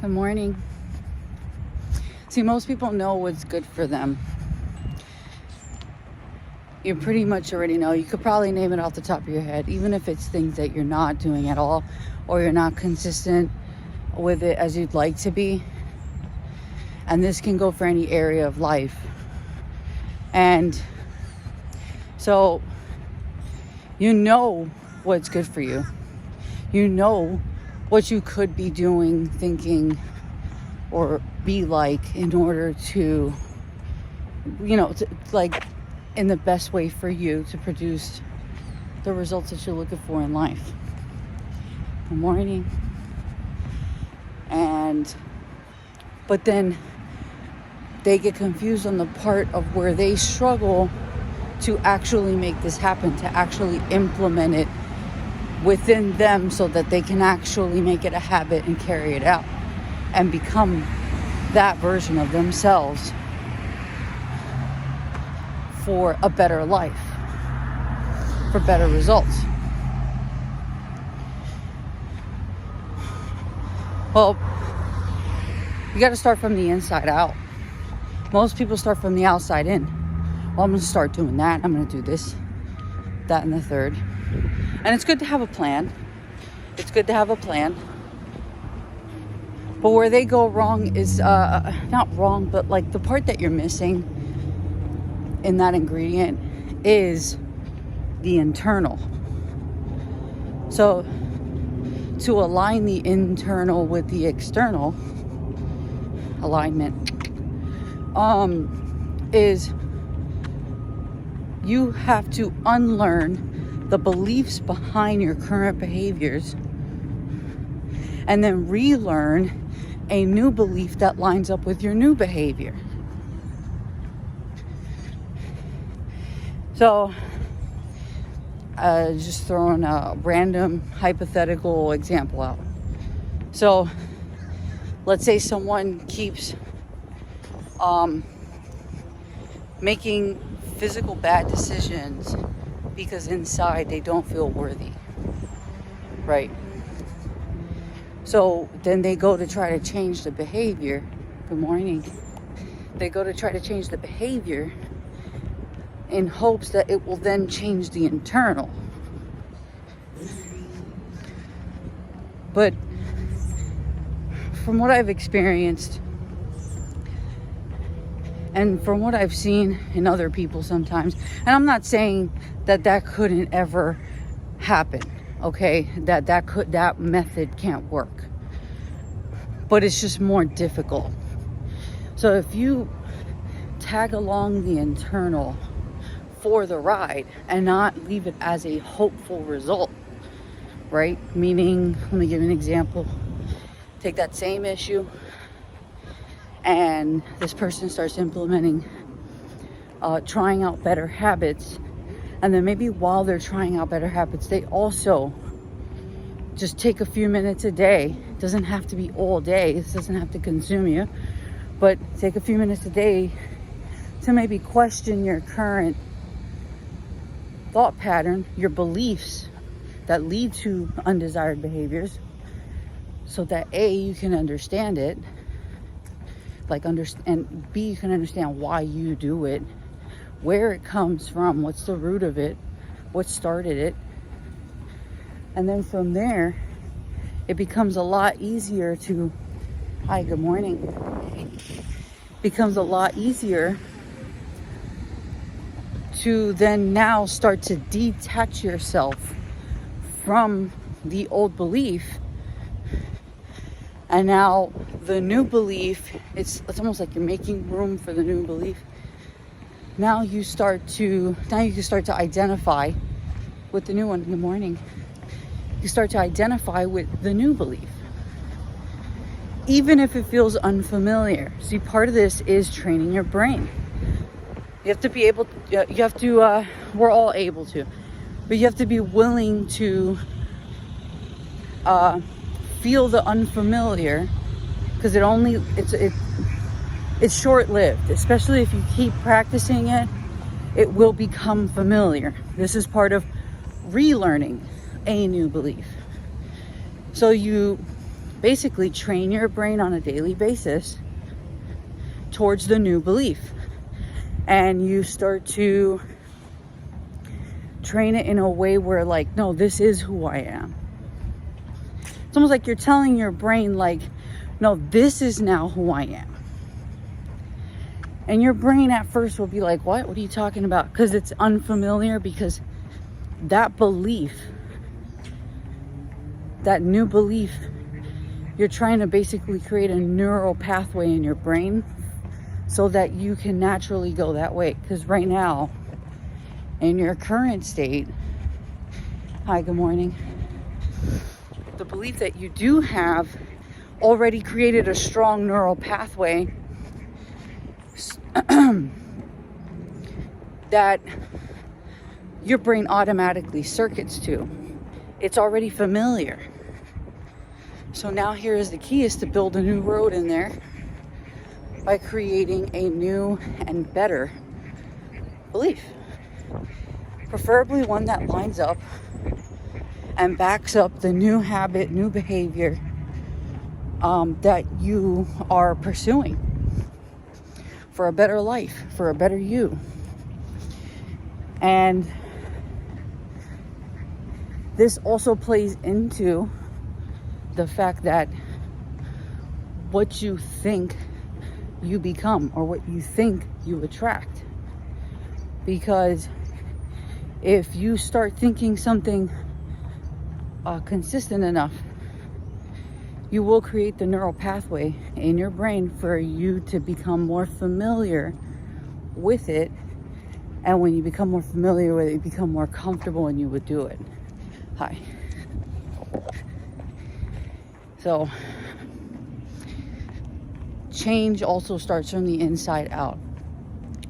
Good morning. See, most people know what's good for them. You pretty much already know. You could probably name it off the top of your head, even if it's things that you're not doing at all, or you're not consistent with it as you'd like to be. And this can go for any area of life. And so you know what's good for you. You know what you could be doing, thinking, or be like in order to, like in the best way for you to produce the results that you're looking for in life. Good morning. But then they get confused on the part of where they struggle to actually make this happen, to actually implement it within them so that they can actually make it a habit and carry it out and become that version of themselves for a better life, for better results. Well, you got to start from the inside out. Most people start from the outside in. Well, I'm going to start doing that. I'm going to do this, that, and the third. And it's good to have a plan. It's good to have a plan. But where they go wrong is, not wrong, but like the part that you're missing in that ingredient is the internal. So to align the internal with the external, alignment, is you have to unlearn the beliefs behind your current behaviors and then relearn a new belief that lines up with your new behavior. So, just throwing a random hypothetical example out. So, let's say someone keeps making physical bad decisions because inside they don't feel worthy, right? So then they go to try to change the behavior. Good morning. They go to try to change the behavior in hopes that it will then change the internal. But from what I've experienced and from what I've seen in other people sometimes, and I'm not saying that couldn't ever happen, okay? That method can't work. But it's just more difficult. So if you tag along the internal for the ride and not leave it as a hopeful result, right? Meaning, let me give you an example. Take that same issue and this person starts implementing, trying out better habits. And then maybe while they're trying out better habits, they also just take a few minutes a day. It doesn't have to be all day. This doesn't have to consume you. But take a few minutes a day to maybe question your current thought pattern, your beliefs that lead to undesired behaviors, so that A, you can understand it, and B, you can understand why you do it, where it comes from, what's the root of it, what started it. And then from there, it becomes a lot easier to, hi, good morning. Becomes a lot easier to then now start to detach yourself from the old belief. And now the new belief, it's almost like you're making room for the new belief. Now you can start to identify with the new one. Good morning. You start to identify with the new belief, even if it feels unfamiliar. See, part of this is training your brain. You have to be able, we're all able to, but you have to be willing to feel the unfamiliar, because it's short-lived. Especially if you keep practicing it, it will become familiar. This is part of relearning a new belief. So you basically train your brain on a daily basis towards the new belief. And you start to train it in a way where, like, no, this is who I am. It's almost like you're telling your brain, like, no, this is now who I am. And your brain at first will be like, what are you talking about? Because it's unfamiliar, because that belief, that new belief, you're trying to basically create a neural pathway in your brain so that you can naturally go that way. Because right now, in your current state, hi, good morning, the belief that you do have already created a strong neural pathway that your brain automatically circuits to. It's already familiar. So now here is the key, is to build a new road in there by creating a new and better belief. Preferably one that lines up and backs up the new habit, new behavior that you are pursuing for a better life, for a better you. And this also plays into the fact that what you think you become, or what you think you attract. Because if you start thinking something consistent enough, you will create the neural pathway in your brain for you to become more familiar with it. And when you become more familiar with it, you become more comfortable and you would do it. Hi. So, change also starts from the inside out.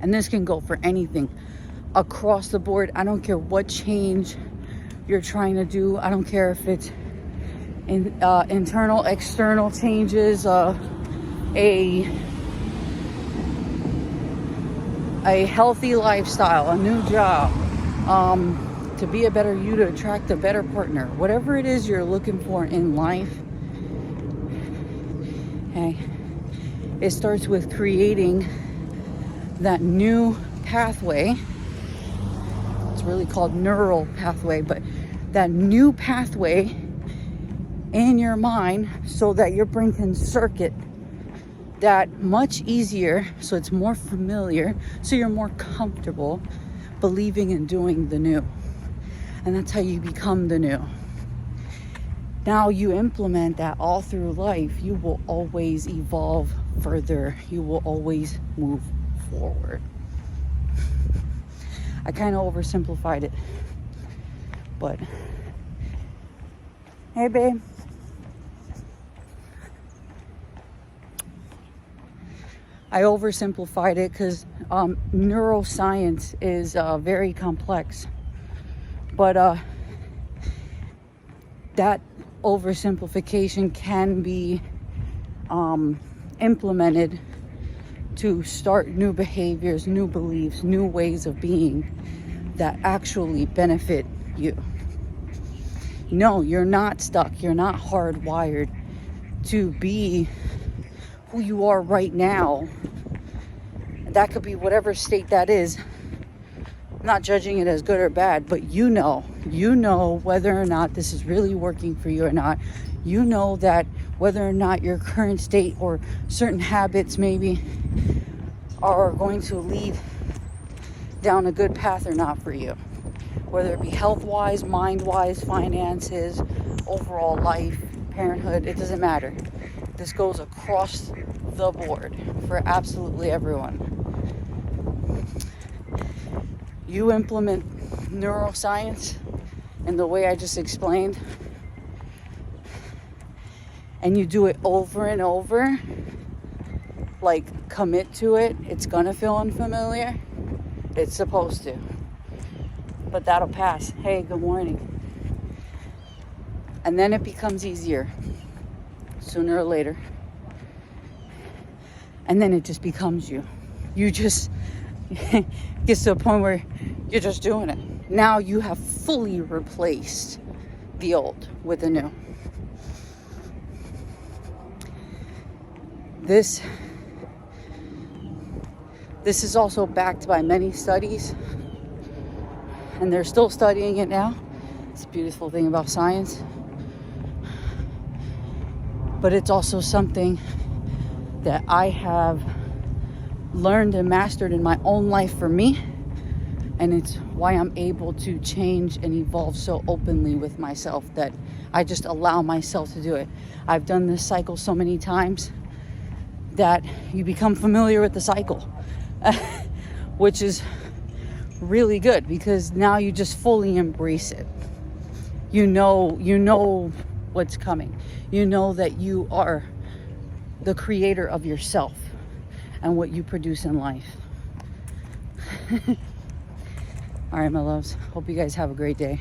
And this can go for anything across the board. I don't care what change you're trying to do. I don't care if it's internal, external changes, a healthy lifestyle, a new job, to be a better you, to attract a better partner, whatever it is you're looking for in life. Okay, it starts with creating that new pathway. It's really called neural pathway, but that new pathway in your mind so that your brain can circuit that much easier, so it's more familiar, so you're more comfortable believing and doing the new. And that's how you become the new. Now you implement that all through life, you will always evolve further. You will always move forward. I kind of oversimplified it, but hey, babe. I oversimplified it because neuroscience is very complex, but that oversimplification can be implemented to start new behaviors, new beliefs, new ways of being that actually benefit you. No, you're not stuck. You're not hardwired to be who you are right now. That could be whatever state that is. I'm not judging it as good or bad, but you know whether or not this is really working for you or not. You know that whether or not your current state or certain habits maybe are going to lead down a good path or not for you. Whether it be health-wise, mind-wise, finances, overall life, parenthood, it doesn't matter. This goes across the board for absolutely everyone. You implement neuroscience in the way I just explained, and you do it over and over, like commit to it, it's gonna feel unfamiliar. It's supposed to. But that'll pass. Hey, good morning. And then it becomes easier, sooner or later. And then it just becomes you. You just gets to a point where you're just doing it. Now you have fully replaced the old with the new. This is also backed by many studies, and they're still studying it now. It's a beautiful thing about science. But it's also something that I have learned and mastered in my own life for me. And it's why I'm able to change and evolve so openly with myself, that I just allow myself to do it. I've done this cycle so many times that you become familiar with the cycle, which is really good, because now you just fully embrace it. You know what's coming. You know that you are the creator of yourself and what you produce in life. All right, my loves. Hope you guys have a great day.